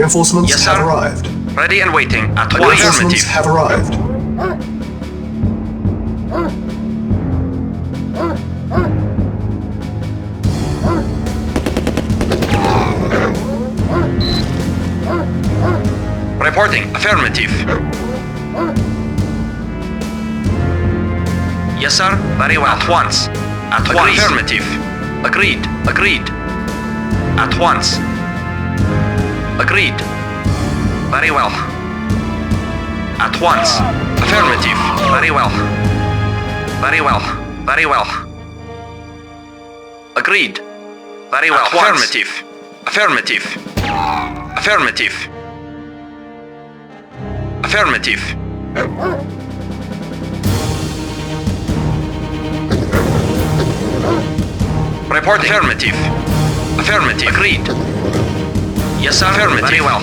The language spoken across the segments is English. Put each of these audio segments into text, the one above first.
Reinforcements Yes, have sir. arrived. Ready and waiting. At once. Reinforcements Affirmative. have arrived. Reporting. Affirmative. Yes, sir. Very well. At once. At once. Affirmative. Agreed. Agreed. At once. Agreed. Very well. At once. Affirmative. Very well. Very well. Very well. Agreed. Very well. Affirmative. Affirmative. Affirmative. Affirmative. Reporting. Affirmative. Affirmative. Agreed. Yes, sir. Affirmative. Very well.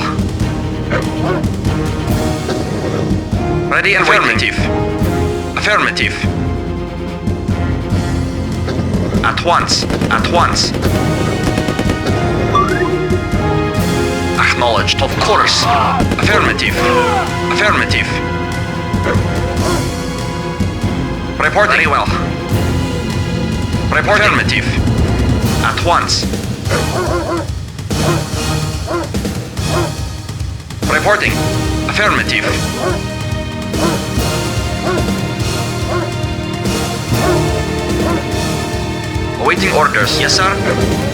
Ready and affirmative. Affirmative. At once. At once. Acknowledged. Of course. Affirmative. Affirmative. Report. Very well. Report. Affirmative. At once. Reporting. Affirmative. Awaiting orders. Yes, sir.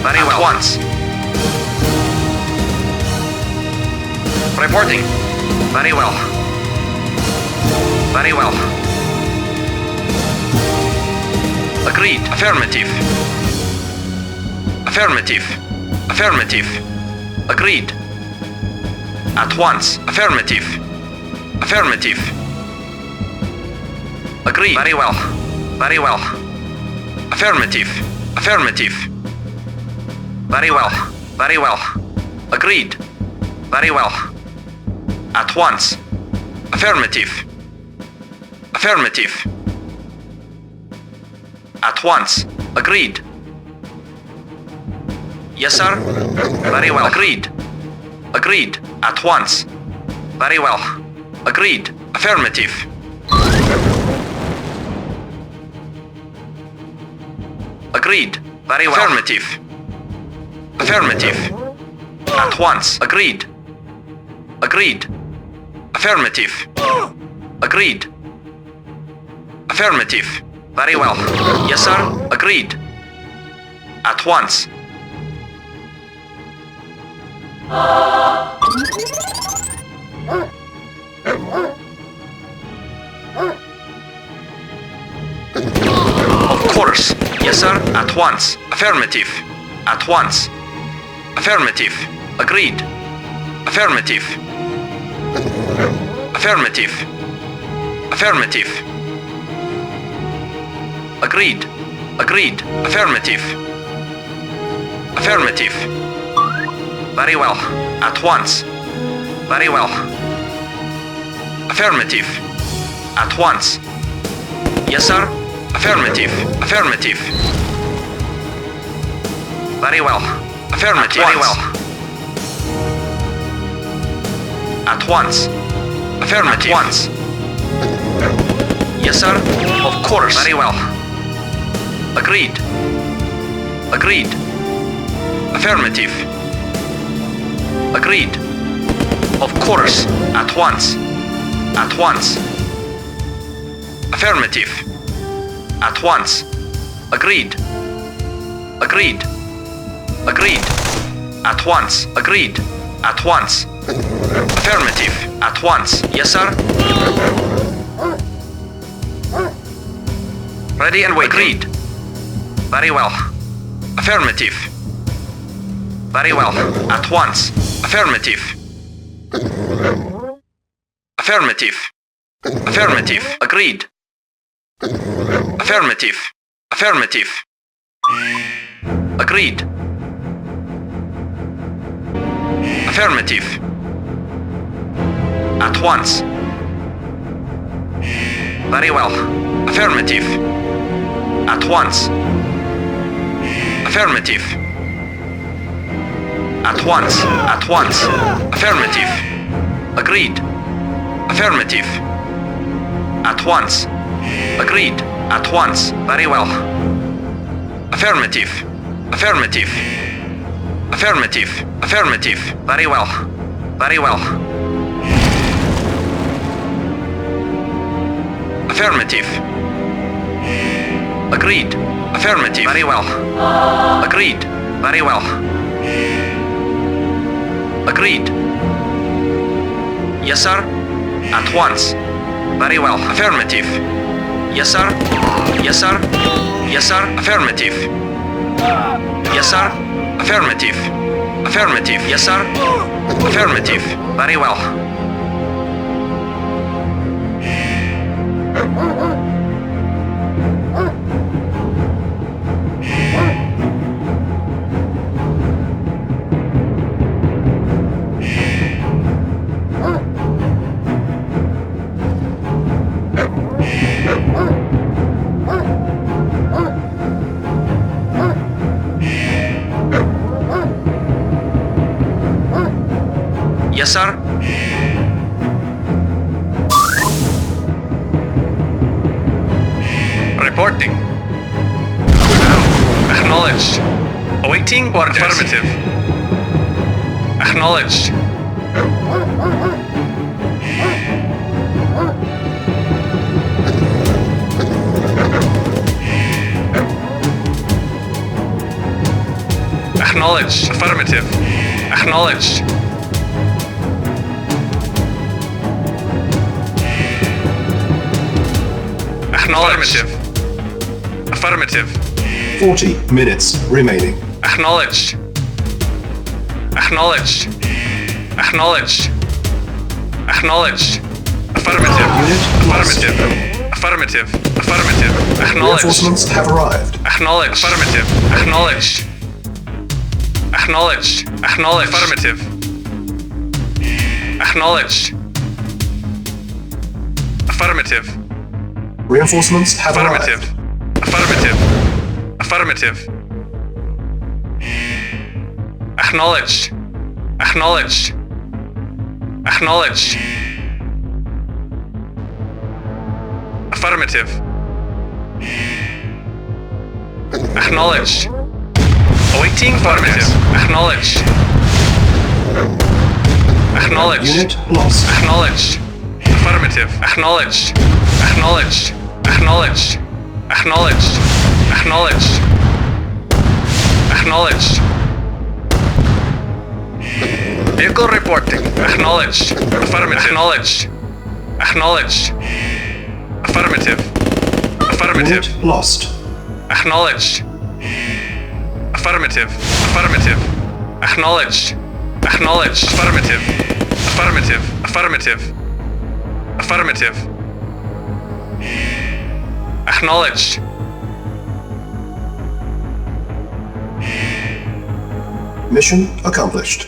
Very well. At once. Reporting. Very well. Very well. Agreed. Affirmative. Affirmative. Affirmative. Agreed. At once. Affirmative. Affirmative. Agreed. Very well. Very well. Affirmative. Affirmative. Very well. Very well. Agreed. Very well. At once. Affirmative. Affirmative. At once. Agreed. Yes, sir. Very well. Agreed. Agreed. At once. Very well. Agreed. Affirmative. Agreed. Very well. Affirmative. Affirmative. At once. Agreed. Agreed. Affirmative. Agreed. Affirmative. Very well. Yes, sir. Agreed. At once. Of course. Yes, sir. At once. Affirmative. At once. Affirmative. Agreed. Affirmative. Affirmative. Affirmative. Agreed. Agreed. Affirmative. Affirmative. Very well. At once. Very well. Affirmative. At once. Yes, sir. Affirmative. Affirmative. Very well. Affirmative. Very well. At once. Affirmative. At once. Yes, sir. Of course. Very well. Agreed. Agreed. Affirmative. Agreed. Of course. At once. At once. Affirmative. At once. Agreed. Agreed. Agreed. At once. Agreed. At once. Affirmative. At once. Yes, sir. Ready and wait. Agreed. Very well. Affirmative. Very well. At once. Affirmative. Affirmative. Affirmative. Agreed. Affirmative. Affirmative. Agreed. Affirmative. At once. Very well. Affirmative. At once. Affirmative. At once. At once. Affirmative. Agreed. Affirmative. At once. Agreed. At once. Very well. Affirmative. Affirmative. Affirmative. Affirmative. Very well. Very well. Affirmative. Agreed. Affirmative. Very well. Agreed. Very well. Agreed. Yes, sir. At once. Very well. Affirmative. Yes, sir. Yes, sir. Yes, sir. Affirmative. Yes, sir. Affirmative. Affirmative. Yes, sir. Affirmative. Very well. Yes, sir. Reporting. Acknowledged. Awaiting orders. Affirmative. Acknowledged. Acknowledged. Affirmative. Acknowledged. Affirmative. Affirmative. 40 minutes remaining. Acknowledged. Acknowledged. Acknowledged. Acknowledged. Affirmative. Affirmative. Affirmative. Affirmative. Acknowledged. Reinforcements have arrived. Acknowledged. Affirmative. Acknowledged. Acknowledged. Acknowledged. Affirmative. Acknowledged. Affirmative. Reinforcements have Affirmative. arrived. Affirmative. Affirmative. Acknowledged. Acknowledged. Acknowledged. Affirmative. Acknowledged. Awaiting affirmative. Acknowledged. Acknowledged. Unit lost. Acknowledged. Affirmative. Acknowledged. Acknowledged. Acknowledged. Acknowledged. Acknowledged. Acknowledged. Vehicle reporting. Acknowledged. Affirmative. Acknowledged. Acknowledged. Affirmative. Affirmative. Unit lost. Acknowledged. Affirmative. Affirmative. Acknowledged. Acknowledged. Affirmative. Affirmative. Affirmative. Affirmative. Acknowledged. Mission accomplished.